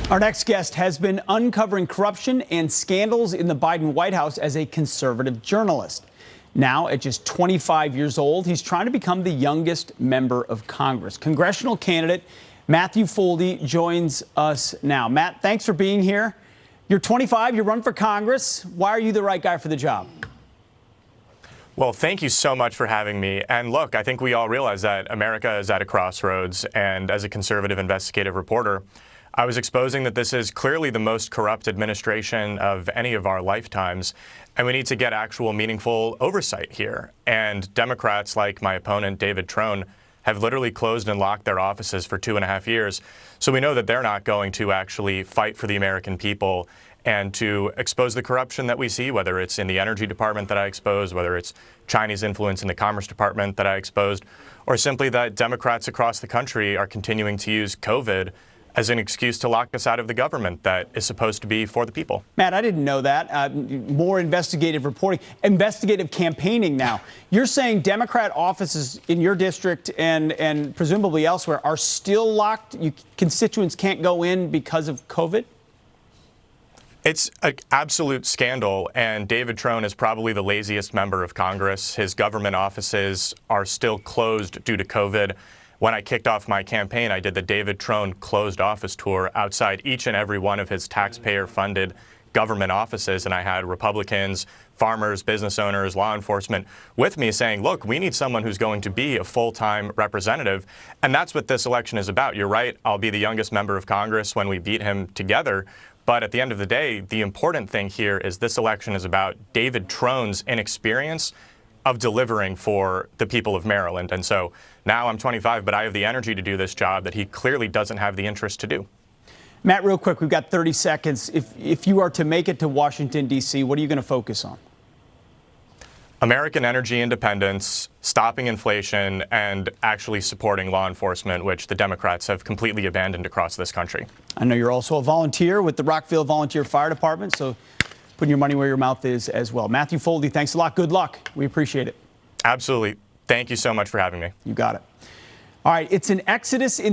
Our next guest has been uncovering corruption and scandals in the Biden White House as a conservative journalist. Now, at just 25 years old, he's trying to become the youngest member of Congress. Congressional candidate Matthew Foldi joins us now. Matt, thanks for being here. You're 25, you run for Congress. Why are you the right guy for the job? Well, thank you so much for having me. And look, I think we all realize that America is at a crossroads. And as a conservative investigative reporter, I was exposing that this is clearly the most corrupt administration of any of our lifetimes, and we need to get actual meaningful oversight here. And Democrats like my opponent, David Trone, have literally closed and locked their offices for 2.5 years. So we know that they're not going to actually fight for the American people and to expose the corruption that we see, whether it's in the Energy Department that I exposed, whether it's Chinese influence in the Commerce Department that I exposed, or simply that Democrats across the country are continuing to use COVID as an excuse to lock us out of the government that is supposed to be for the people. Matt, I didn't know that. More investigative reporting, investigative campaigning now. You're saying Democrat offices in your district and presumably elsewhere are still locked? Constituents can't go in because of COVID? It's an absolute scandal, and David Trone is probably the laziest member of Congress. His government offices are still closed due to COVID. When I kicked off my campaign, I did the David Trone closed office tour outside each and every one of his taxpayer-funded government offices, and I had Republicans, farmers, business owners, law enforcement with me saying, look, we need someone who's going to be a full-time representative, and that's what this election is about. You're right, I'll be the youngest member of Congress when we beat him together, but at the end of the day, the important thing here is this election is about David Trone's inexperience of delivering for the people of Maryland. And so now I'm 25, but I have the energy to do this job that he clearly doesn't have the interest to do. Matt, real quick, we've got 30 seconds. If you are to make it to Washington, D.C., what are you going to focus on? American energy independence, stopping inflation, and actually supporting law enforcement, which the Democrats have completely abandoned across this country. I know you're also a volunteer with the Rockville Volunteer Fire Department, so putting your money where your mouth is as well. Matthew Foldi, thanks a lot. Good luck. We appreciate it. Absolutely. Thank you so much for having me. You got it. All right. It's an exodus in the